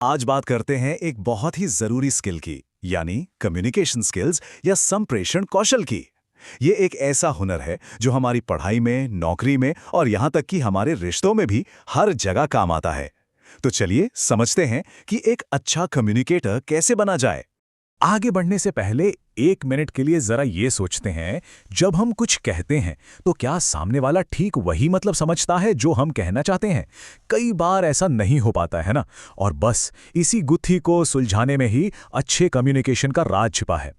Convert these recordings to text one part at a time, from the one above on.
आज बात करते हैं एक बहुत ही जरूरी स्किल की, यानी कम्युनिकेशन स्किल्स या संप्रेषण कौशल की। ये एक ऐसा हुनर है जो हमारी पढ़ाई में, नौकरी में और यहाँ तक कि हमारे रिश्तों में भी हर जगह काम आता है। तो चलिए समझते हैं कि एक अच्छा कम्युनिकेटर कैसे बना जाए। आगे बढ़ने से पहले एक मिनट के लिए जरा ये सोचते हैं, जब हम कुछ कहते हैं तो क्या सामने वाला ठीक वही मतलब समझता है जो हम कहना चाहते हैं। कई बार ऐसा नहीं हो पाता है ना, और बस इसी गुत्थी को सुलझाने में ही अच्छे कम्युनिकेशन का राज छिपा है।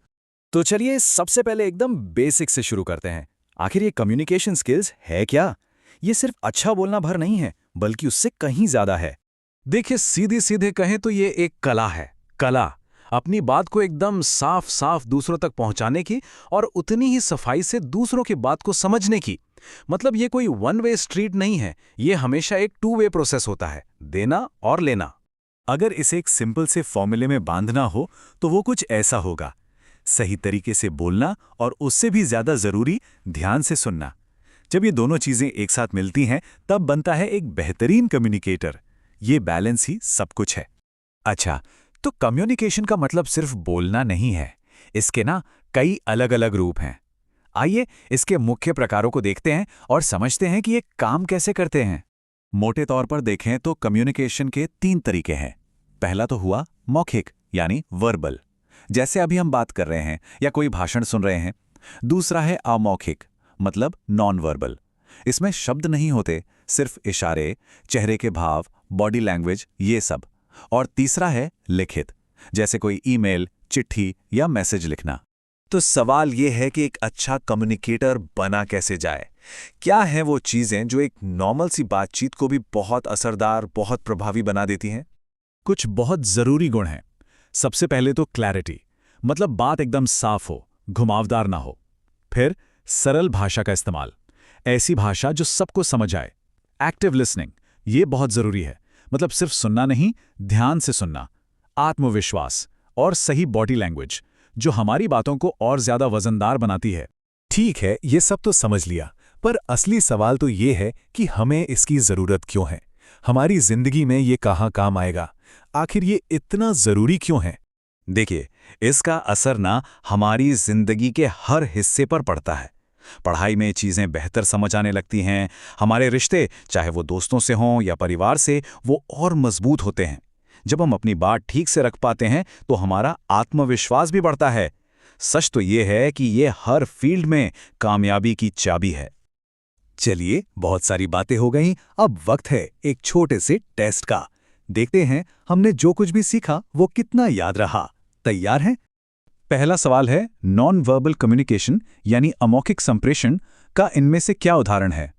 तो चलिए सबसे पहले एकदम बेसिक से शुरू करते हैं। आखिर ये कम्युनिकेशन स्किल्स है क्या? ये सिर्फ अच्छा बोलना भर नहीं है, बल्कि उससे कहीं ज्यादा है। देखिए, सीधे सीधे कहें तो ये एक कला है। कला अपनी बात को एकदम साफ साफ दूसरों तक पहुंचाने की और उतनी ही सफाई से दूसरों की बात को समझने की। मतलब ये कोई वन वे स्ट्रीट नहीं है, ये हमेशा एक टू वे प्रोसेस होता है, देना और लेना। अगर इसे एक सिंपल से फॉर्मूले में बांधना हो तो वो कुछ ऐसा होगा: सही तरीके से बोलना और उससे भी ज्यादा जरूरी, ध्यान से सुनना। जब ये दोनों चीजें एक साथ मिलती हैं तब बनता है एक बेहतरीन कम्युनिकेटर। ये बैलेंस ही सब कुछ है। अच्छा, तो कम्युनिकेशन का मतलब सिर्फ बोलना नहीं है। इसके ना कई अलग अलग रूप हैं। आइए इसके मुख्य प्रकारों को देखते हैं और समझते हैं कि ये काम कैसे करते हैं। मोटे तौर पर देखें तो कम्युनिकेशन के 3 तरीके हैं। पहला तो हुआ मौखिक, यानी वर्बल, जैसे अभी हम बात कर रहे हैं या कोई भाषण सुन रहे हैं। दूसरा है अमौखिक, मतलब नॉन वर्बल। इसमें शब्द नहीं होते, सिर्फ इशारे, चेहरे के भाव, बॉडी लैंग्वेज, ये सब। और तीसरा है लिखित, जैसे कोई ईमेल, चिट्ठी या मैसेज लिखना। तो सवाल ये है कि एक अच्छा कम्युनिकेटर बना कैसे जाए? क्या हैं वो चीजें जो एक नॉर्मल सी बातचीत को भी बहुत असरदार, बहुत प्रभावी बना देती हैं? कुछ बहुत जरूरी गुण हैं। सबसे पहले तो क्लैरिटी, मतलब बात एकदम साफ हो, घुमावदार ना हो। फिर सरल भाषा का इस्तेमाल, ऐसी भाषा जो सबको समझ आए। एक्टिव लिसनिंग, ये बहुत जरूरी है, मतलब सिर्फ सुनना नहीं, ध्यान से सुनना। आत्मविश्वास और सही बॉडी लैंग्वेज, जो हमारी बातों को और ज्यादा वजनदार बनाती है। ठीक है, ये सब तो समझ लिया, पर असली सवाल तो ये है कि हमें इसकी जरूरत क्यों है? हमारी जिंदगी में ये कहाँ काम आएगा? आखिर ये इतना जरूरी क्यों है? देखिए, इसका असर ना हमारी जिंदगी के हर हिस्से पर पड़ता है। पढ़ाई में चीजें बेहतर समझ आने लगती हैं, हमारे रिश्ते, चाहे वो दोस्तों से हों या परिवार से, वो और मजबूत होते हैं। जब हम अपनी बात ठीक से रख पाते हैं तो हमारा आत्मविश्वास भी बढ़ता है। सच तो ये है कि ये हर फील्ड में कामयाबी की चाबी है। चलिए, बहुत सारी बातें हो गईं, अब वक्त है एक छोटे से टेस्ट का। देखते हैं हमने जो कुछ भी सीखा वो कितना याद रहा। तैयार हैं? पहला सवाल है, नॉन वर्बल कम्युनिकेशन यानी अमौखिक संप्रेषण का इनमें से क्या उदाहरण है?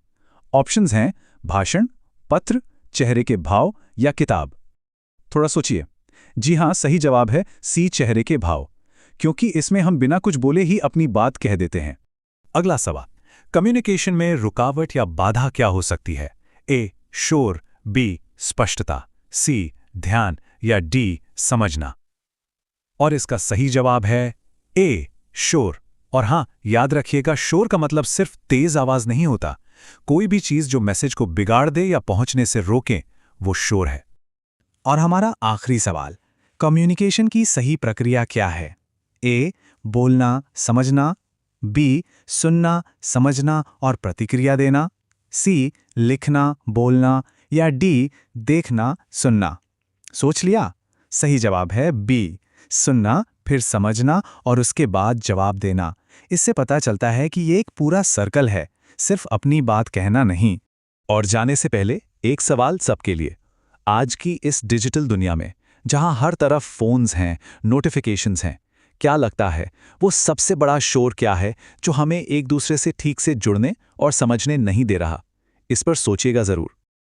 ऑप्शंस हैं भाषण, पत्र, चेहरे के भाव या किताब। थोड़ा सोचिए। जी हां, सही जवाब है सी, चेहरे के भाव, क्योंकि इसमें हम बिना कुछ बोले ही अपनी बात कह देते हैं। अगला सवाल, कम्युनिकेशन में रुकावट या बाधा क्या हो सकती है? ए, शोर, बी, स्पष्टता, सी, ध्यान या डी, समझना। और इसका सही जवाब है ए, शोर। और हां, याद रखिएगा, शोर का मतलब सिर्फ तेज आवाज नहीं होता। कोई भी चीज जो मैसेज को बिगाड़ दे या पहुंचने से रोके, वो शोर है। और हमारा आखिरी सवाल, कम्युनिकेशन की सही प्रक्रिया क्या है? ए, बोलना, समझना, बी, सुनना, समझना और प्रतिक्रिया देना, सी, लिखना, बोलना या डी, देखना, सुनना। सोच लिया? सही जवाब है बी, सुनना, फिर समझना और उसके बाद जवाब देना। इससे पता चलता है कि ये एक पूरा सर्कल है, सिर्फ अपनी बात कहना नहीं। और जाने से पहले एक सवाल सबके लिए। आज की इस डिजिटल दुनिया में, जहां हर तरफ फोन्स हैं, नोटिफिकेशंस हैं, क्या लगता है वो सबसे बड़ा शोर क्या है जो हमें एक दूसरे से ठीक से जुड़ने और समझने नहीं दे रहा? इस पर सोचिएगा जरूर।